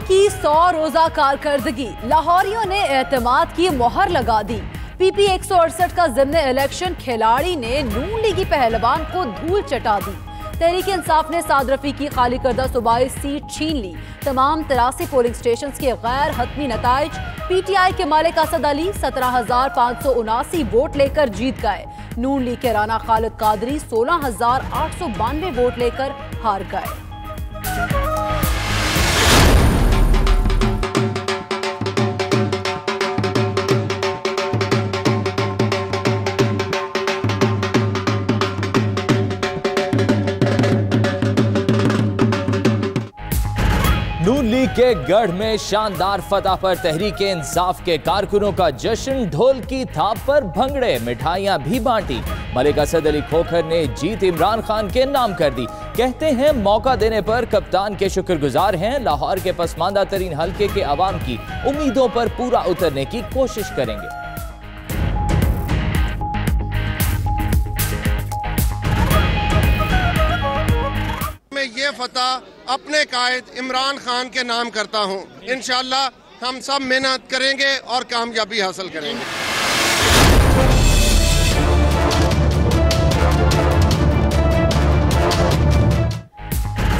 की 100 रोजा कारकर्दगी, लाहौरियों ने एतमाद की मोहर लगा दी। पीपी 168 का ज़िम्न इलेक्शन खिलाड़ी ने नून लीगी पहलवान को धूल चटा दी। तहरीक इंसाफ ने साद रफी की खाली करदा सूबाई सीट छीन ली। तमाम 83 पोलिंग स्टेशन के गैर हतमी नताइज। PTI के मालिक असद अली 17,579 वोट लेकर जीत गए। नून लीग के राना खालिद कादरी 16,892 वोट लेकर हार गए। नून लीग के गढ़ में शानदार फतह पर तहरीक इंसाफ के कारकुनों का जश्न, ढोल की थाप पर भंगड़े, मिठाइयां भी बांटी। मलिक असद अली खोखर ने जीत इमरान खान के नाम कर दी। कहते हैं मौका देने पर कप्तान के शुक्रगुजार हैं। लाहौर के पसमानदा तरीन हल्के के अवाम की उम्मीदों पर पूरा उतरने की कोशिश करेंगे। ये फतह अपने कायद इमरान खान के नाम करता हूं। इंशाअल्लाह हम सब मेहनत करेंगे और कामयाबी हासिल करेंगे।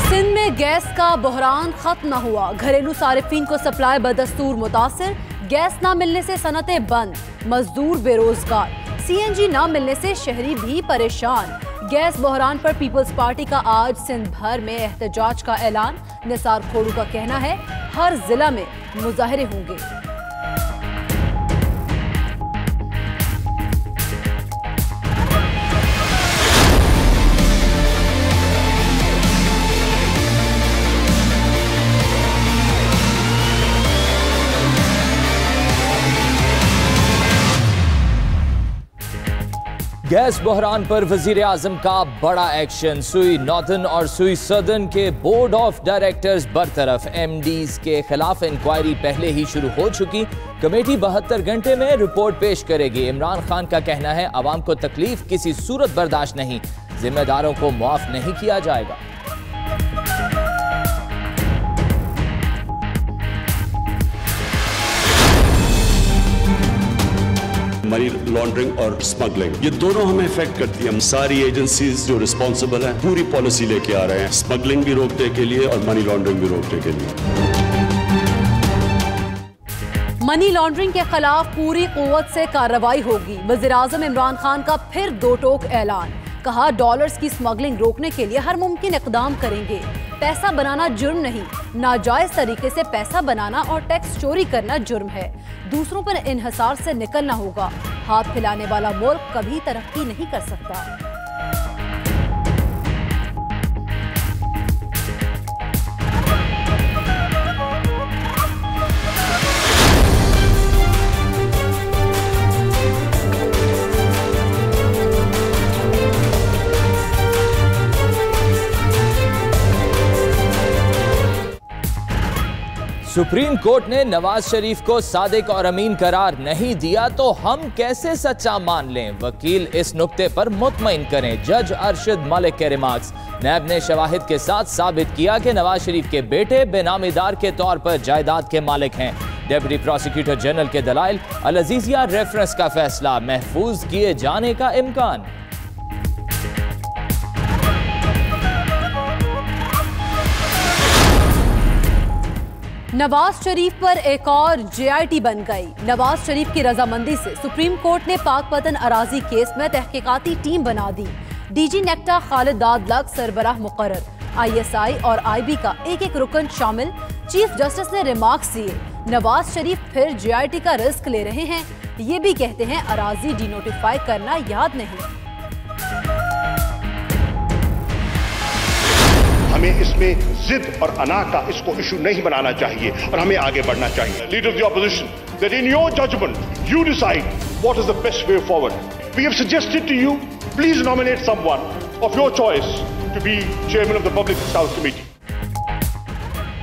सिंध में गैस का बहरान खत्म न हुआ। घरेलू सारिफीन को सप्लाई बदस्तूर मुतासिर। गैस न मिलने से सनतें बंद, मजदूर बेरोजगार। CNG न मिलने से शहरी भी परेशान। गैस बहरान पर पीपल्स पार्टी का आज सिंध भर में एहतजाज का ऐलान। निसार खोड़ू का कहना है हर जिला में मुजाहरे होंगे। गैस बहरान पर वजीर आजम का बड़ा एक्शन। सुई नॉर्दर्न और सुई सदर्न के बोर्ड ऑफ डायरेक्टर्स बरतरफ। MDs के खिलाफ इंक्वायरी पहले ही शुरू हो चुकी। कमेटी 72 घंटे में रिपोर्ट पेश करेगी। इमरान खान का कहना है अवाम को तकलीफ किसी सूरत बर्दाश्त नहीं, जिम्मेदारों को मुआफ नहीं किया जाएगा। मनी लॉन्ड्रिंग और स्मगलिंग, ये दोनों हमें इफेक्ट करती है। हम सारी एजेंसीज जो रिस्पॉन्सिबल हैं पूरी पॉलिसी लेके आ रहे हैं, स्मगलिंग भी रोकने के लिए और मनी लॉन्ड्रिंग भी रोकने के लिए। मनी लॉन्ड्रिंग के खिलाफ पूरी कुव्वत से कार्रवाई होगी। वज़ीर आज़म इमरान खान का फिर दो टोक ऐलान। कहा डॉलर्स की स्मगलिंग रोकने के लिए हर मुमकिन इक़दाम करेंगे। पैसा बनाना जुर्म नहीं, नाजायज तरीके से पैसा बनाना और टैक्स चोरी करना जुर्म है। दूसरों पर इन्हिसार से निकलना होगा। हाथ फैलाने वाला मुल्क कभी तरक्की नहीं कर सकता। सुप्रीम कोर्ट ने नवाज शरीफ को सादिक और अमीन करार नहीं दिया तो हम कैसे सच्चा मान लें? वकील इस नुक्ते पर मुतमईन करें। जज अरशद मलिक के रिमार्क्स। नैब ने शवाहिद के साथ साबित किया कि नवाज शरीफ के बेटे बेनामीदार के तौर पर जायदाद के मालिक हैं। डेप्यूटी प्रोसिक्यूटर जनरल के दलाइल। अल अजीजिया रेफरेंस का फैसला, महफूज किए जाने का इम्कान। नवाज शरीफ पर एक और JIT बन गई। नवाज शरीफ की रजामंदी से सुप्रीम कोर्ट ने पाकपतन अराजी केस में तहकीकाती टीम बना दी। DG नेक्टा खालिद दादलग सरबराह मुकर्रर। ISI और IB का एक रुकन शामिल। चीफ जस्टिस ने रिमार्क्स दिए। नवाज शरीफ फिर JIT का रिस्क ले रहे हैं। ये भी कहते हैं अराजी डिनोटिफाई करना याद नहीं। हमें इसमें जिद और अना का इसको इशू नहीं बनाना चाहिए और हमें आगे बढ़ना चाहिए। Leader of the opposition, that in your judgement you decide what is the best way forward. We have suggested to you, please nominate someone of your choice to be chairman of the public accounts committee.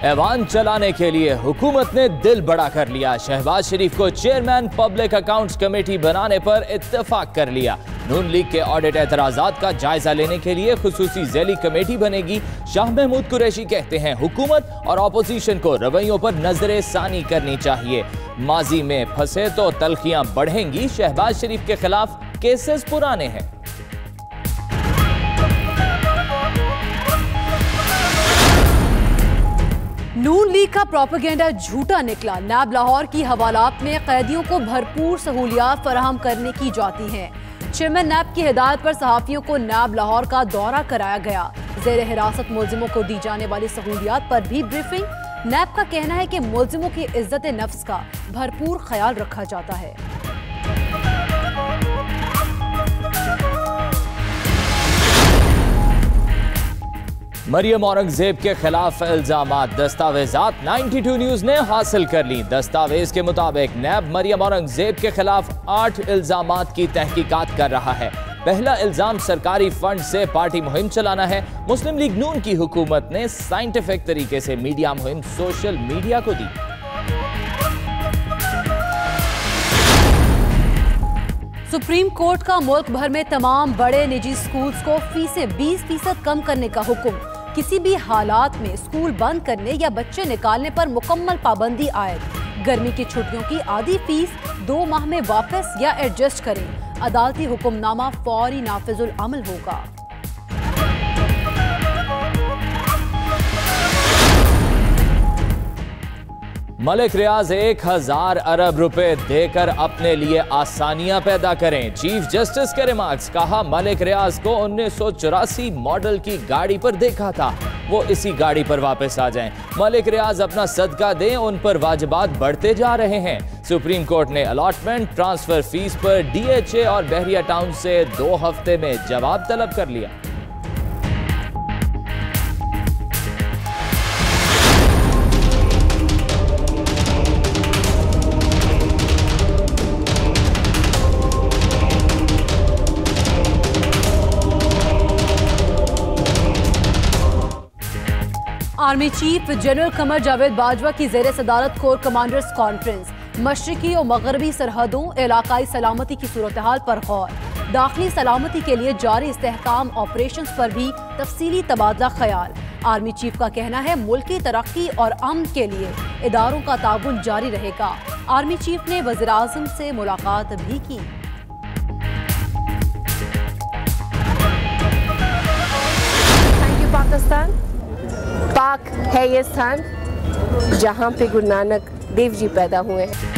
ऐवान चलाने के लिए हुकूमत ने दिल बड़ा कर लिया। शहबाज शरीफ को चेयरमैन पब्लिक अकाउंट्स कमेटी बनाने पर इत्तेफाक कर लिया। नून लीग के ऑडिट एतराजात का जायजा लेने के लिए खुसूसी ज़ैली कमेटी बनेगी। शाह महमूद कुरैशी कहते हैं हुकूमत और ऑपोजिशन को रवैयों पर नजरे सानी करनी चाहिए। माजी में फंसे तो तलखियां बढ़ेंगी। शहबाज शरीफ के खिलाफ केसेस पुराने हैं। नून लीग का प्रोपेगेंडा झूठा निकला। नैब लाहौर की हवालात में कैदियों को भरपूर सहूलियात फराहम करने की जाती हैं। चेयरमैन नैब की हिदायत पर सहाफियों को नैब लाहौर का दौरा कराया गया। जेर हिरासत मुल्जिमों को दी जाने वाली सहूलियात पर भी ब्रीफिंग। नैब का कहना है कि मुल्जिमों की इज्जत नफ्स का भरपूर ख्याल रखा जाता है। मरियम औरंगजेब के खिलाफ इल्जामात। दस्तावेजात 92 न्यूज ने हासिल कर ली। दस्तावेज के मुताबिक नैब मरियम औरंगजेब के खिलाफ 8 इल्जामात की तहकीकात कर रहा है। पहला इल्जाम सरकारी फंड से पार्टी मुहिम चलाना है। मुस्लिम लीग नून की हुकूमत ने साइंटिफिक तरीके से मीडिया मुहिम सोशल मीडिया को दी। सुप्रीम कोर्ट का मुल्क भर में तमाम बड़े निजी स्कूल्स को फीसें 20% कम करने का हुक्म। किसी भी हालात में स्कूल बंद करने या बच्चे निकालने पर मुकम्मल पाबंदी आयद। गर्मी की छुट्टियों की आधी फीस 2 माह में वापस या एडजस्ट करें। अदालती हुक्मनामा फौरी नाफिजुल अमल होगा। मलिक रियाज 1000 अरब रुपए देकर अपने लिए आसानियां पैदा करें। चीफ जस्टिस के रिमार्क्स। कहा मलिक रियाज को 1984 मॉडल की गाड़ी पर देखा था, वो इसी गाड़ी पर वापस आ जाएं। मलिक रियाज अपना सदका दें, उन पर वाजिबात बढ़ते जा रहे हैं। सुप्रीम कोर्ट ने अलॉटमेंट ट्रांसफर फीस पर DHA और बहरिया टाउन से 2 हफ्ते में जवाब तलब कर लिया। Army chief general Qamar Javed Bajwa की जेर सदारत कोर कमांडर्स कॉन्फ्रेंस। मशरकी और मगरबी सरहदों इलाकाई सलामती की सूरत हाल पर गौर। दाखिली सलामती के लिए जारी इस्तेहकाम ऑपरेशंस पर भी तफसीली तबादला ख्याल। आर्मी चीफ का कहना है मुल्क की तरक्की और अमन के लिए इदारों का ताउन जारी रहेगा। आर्मी चीफ ने वज़ीर आज़म से मुलाकात भी की। Thank you Pakistan. पाक है ये स्थान जहां पे गुरु नानक देव जी पैदा हुए हैं।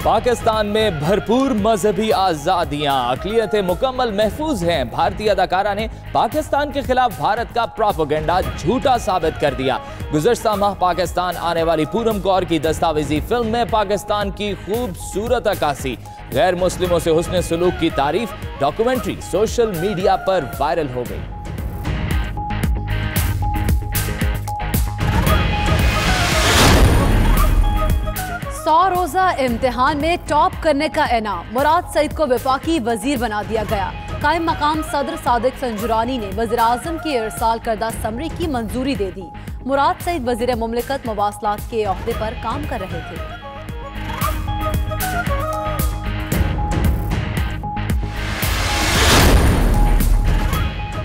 पाकिस्तान में भरपूर मजहबी आजादियां, अक़लियतें मुकम्मल महफूज हैं। भारतीय अदाकारा ने पाकिस्तान के खिलाफ भारत का प्रोपेगेंडा झूठा साबित कर दिया। गुज़श्ता माह पाकिस्तान आने वाली पूरम कौर की दस्तावेजी फिल्म में पाकिस्तान की खूबसूरत अक्कासी, गैर मुस्लिमों से हुस्न सलूक की तारीफ डॉक्यूमेंट्री सोशल मीडिया पर वायरल हो गई। रोजा इम्तिहान में टॉप करने का इनाम। मुराद सईद को वफाकी वजीर बना दिया गया। कायम मकाम सदर सादिक संजुरानी ने वज़ीर आज़म के इरसाल करदा समरी की मंजूरी दे दी। मुराद सईद वज़ीर मुमलिकत मवासलात के ओहदे पर काम कर रहे थे।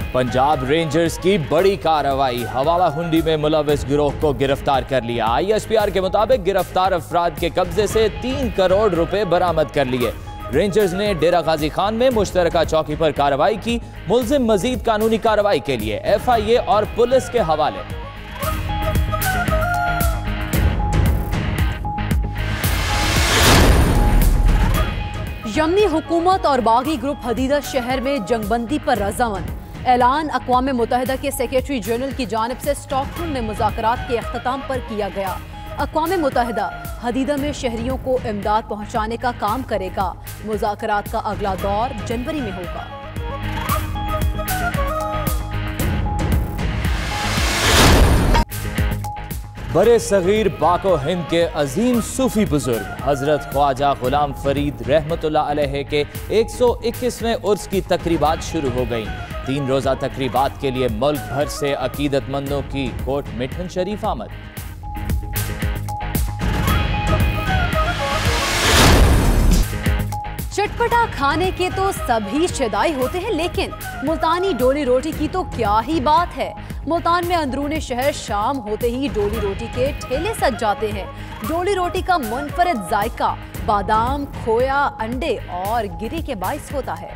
पंजाब रेंजर्स की बड़ी कार्रवाई। हवाला हुंडी में मुलविस गिरोह को गिरफ्तार कर लिया। ISPR के मुताबिक गिरफ्तार अफराद के कब्जे से 3 करोड़ रुपए बरामद कर लिए। रेंजर्स ने डेरा गाजी खान में मुश्तरका चौकी पर कार्रवाई की। मुल्जिम मजीद कानूनी कार्रवाई के लिए FIA और पुलिस के हवाले। यमनी हुकूमत और बागी ग्रुप हदीदा शहर में जंगबंदी पर रजामंद। ऐलान अक़वाम मुत्तहिदा के सेक्रेटरी जनरल की जानिब से स्टॉकहोम में मुज़ाकरात के अख्ताम पर किया गया। अक़वाम मुत्तहिदा हदीदा में शहरियों को इमदाद पहुँचाने का काम करेगा। मुज़ाकरात का अगला दौर जनवरी में होगा। बरे सगीर पाको हिंद के अजीम सूफी बुजुर्ग हजरत ख्वाजा गुलाम फरीद रहमतुल्लाह अलैह के 121वें उर्स की तकरीबात शुरू हो गई। 3 रोजा तकरीबात के लिए मुल्क भर से अकीदतमंदों की कोट मिठन शरीफ आमद। चटपटा खाने के तो सभी शदाई होते हैं, लेकिन मुल्तानी डोली रोटी की तो क्या ही बात है। मुल्तान में अंदरूनी शहर शाम होते ही डोली रोटी के ठेले सज जाते हैं। डोली रोटी का मुनफरद जायका बादाम, खोया, अंडे और गिरी के बाइस होता है।